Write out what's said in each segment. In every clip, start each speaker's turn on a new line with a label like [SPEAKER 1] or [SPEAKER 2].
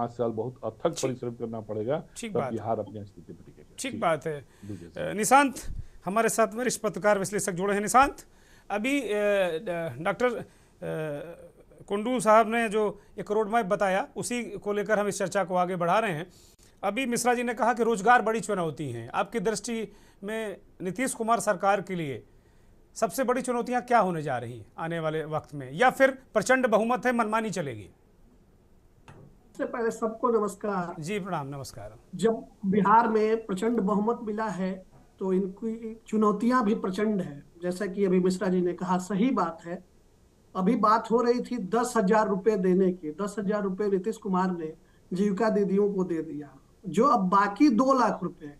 [SPEAKER 1] 5 साल बहुत अथक परिश्रम करना पड़ेगा, तब बिहार अपनी स्थिति पर टिकेगा।
[SPEAKER 2] ठीक बात है। निशांत हमारे साथ वरिष्ठ पत्रकार विश्लेषक जुड़े हैं। निशांत, अभी डॉक्टर कुंडू साहब ने जो एक रोड मैप बताया, उसी को लेकर हम इस चर्चा को आगे बढ़ा रहे हैं। अभी मिश्रा जी ने कहा कि रोजगार बड़ी चुनौती हैं। आपकी दृष्टि में नीतीश कुमार सरकार के लिए सबसे बड़ी चुनौतियां क्या होने जा रही हैं आने वाले वक्त में, या फिर प्रचंड बहुमत है, मनमानी चलेगी?
[SPEAKER 3] सबसे पहले सबको नमस्कार
[SPEAKER 2] जी। प्रणाम। नमस्कार।
[SPEAKER 3] जब बिहार में प्रचंड बहुमत मिला है तो इनकी चुनौतियां भी प्रचंड है। जैसा कि अभी मिश्रा जी ने कहा, सही बात है। अभी बात हो रही थी 10,000 रुपए देने की। 10,000 रुपए नीतीश कुमार ने जीविका दीदियों को दे दिया। जो अब बाकी 2 लाख रुपए,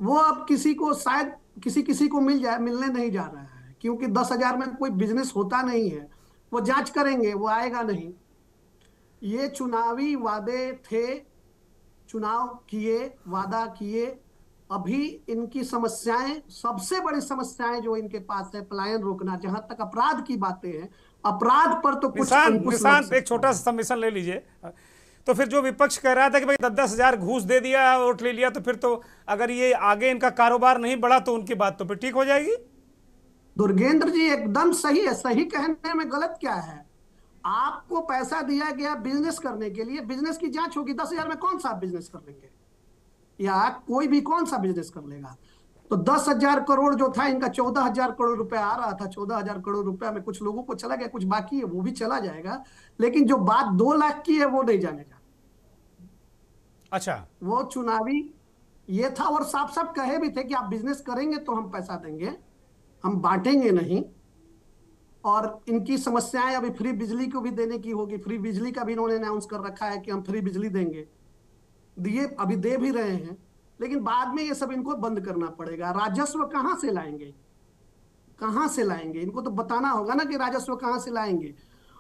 [SPEAKER 3] वो अब किसी को शायद किसी को मिलने नहीं जा रहा है, क्योंकि 10,000 में कोई बिजनेस होता नहीं है। वो जांच करेंगे, वो आएगा नहीं। ये चुनावी वादे थे, चुनाव किए, वादा किए। अभी इनकी समस्याएं, सबसे बड़ी समस्याएं जो इनके पास है, पलायन रोकना। जहां तक अपराध की बातें हैं, अपराध पर तो कुछ अंकुश लग सकता है।
[SPEAKER 2] एक छोटा सा सबमिशन ले लीजिए। तो फिर जो विपक्ष कह रहा था कि भाई 10,000 घूस दे दिया, वोट ले लिया, तो फिर तो अगर ये आगे इनका कारोबार नहीं बढ़ा तो उनकी बात तो फिर ठीक हो जाएगी।
[SPEAKER 3] दुर्गेंद्र जी एकदम सही है। सही कहने में गलत क्या है? आपको पैसा दिया गया बिजनेस करने के लिए, बिजनेस की जांच होगी। 10,000 में कौन सा बिजनेस कर लेंगे, या कोई भी कौन सा बिजनेस कर लेगा? तो 10,000 करोड़ जो था, इनका 14,000 करोड़ रुपए आ रहा था। 14,000 करोड़ रुपए में कुछ लोगों को चला गया, कुछ बाकी है, वो भी चला जाएगा। लेकिन जो बात 2 लाख की है, वो नहीं जानेगा।
[SPEAKER 2] अच्छा,
[SPEAKER 3] वो चुनावी ये था, और साफ साफ कहे भी थे कि आप बिजनेस करेंगे तो हम पैसा देंगे, हम बांटेंगे नहीं। और इनकी समस्याएं अभी फ्री बिजली को भी देने की होगी। फ्री बिजली का भी इन्होंने अनाउंस कर रखा है कि हम फ्री बिजली देंगे। दिए, अभी दे भी रहे हैं, लेकिन बाद में ये सब इनको बंद करना पड़ेगा। राजस्व कहां से लाएंगे? कहां से लाएंगे? इनको तो बताना होगा ना कि राजस्व कहां से लाएंगे।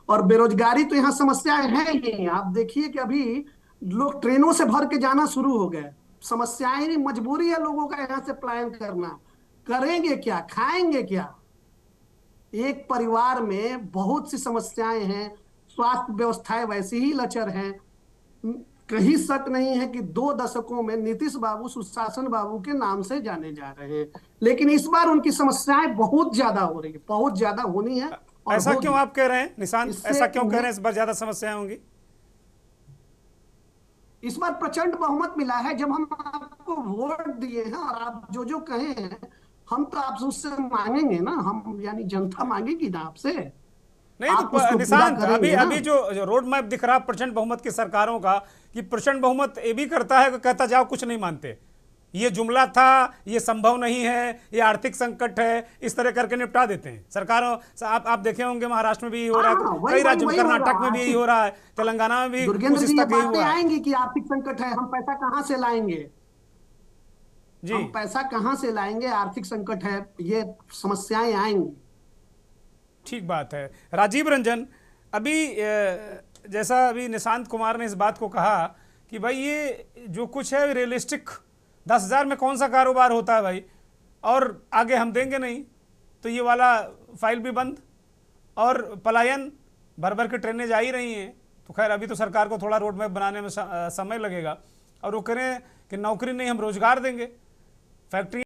[SPEAKER 3] और बेरोजगारी तो यहाँ समस्याएं हैं ही। आप देखिए कि अभी लोग ट्रेनों से भर के जाना शुरू हो गए। समस्याएं नहीं, मजबूरी है लोगों का यहाँ से पलायन करना। करेंगे क्या, खाएंगे क्या? एक परिवार में बहुत सी समस्याएं हैं। स्वास्थ्य व्यवस्थाएं वैसी ही लचर हैं। कहीं शक नहीं है कि 2 दशकों में नीतीश बाबू सुशासन बाबू के नाम से जाने जा रहे हैं, लेकिन इस बार उनकी समस्याएं बहुत ज्यादा हो रही है, बहुत ज्यादा होनी है। और
[SPEAKER 2] ऐसा क्यों आप कह रहे हैं निशांत? ऐसा क्यों कह रहे हैं इस बार ज्यादा समस्याएं होंगी?
[SPEAKER 3] इस बार प्रचंड बहुमत मिला है। जब हम आपको वोट दिए हैं और आप जो जो कहे हैं, हम तो आपसे उससे मांगेंगे ना। हम यानी जनता मांगेगी ना आपसे।
[SPEAKER 2] नहीं तो निशांत, अभी जो रोड मैप दिख रहा प्रचंड बहुमत की सरकारों का, कि प्रचंड बहुमत ये भी करता है, कहता जाओ कुछ नहीं मानते। ये जुमला था, ये संभव नहीं है, ये आर्थिक संकट है, इस तरह करके निपटा देते हैं सरकारों। आप देखे होंगे महाराष्ट्र में भी यही हो रहा है, कई राज्यों में, कर्नाटक में भी यही हो रहा है, तेलंगाना में भी
[SPEAKER 3] कुछ इस तक हुआ है। आएंगी कि आर्थिक संकट है, हम पैसा कहां से लाएंगे जी? हम पैसा कहां से लाएंगे? आर्थिक संकट है, ये समस्याएं आएंगी।
[SPEAKER 2] ठीक बात है। राजीव रंजन, अभी जैसा अभी निशांत कुमार ने इस बात को कहा कि भाई ये जो कुछ है रियलिस्टिक, 10,000 में कौन सा कारोबार होता है भाई, और आगे हम देंगे नहीं, तो ये वाला फाइल भी बंद। और पलायन, भर भर के ट्रेनें जा ही रही हैं। तो खैर अभी तो सरकार को थोड़ा रोड मैप बनाने में समय लगेगा। और वो करें कि नौकरी नहीं, हम रोजगार देंगे, फैक्ट्री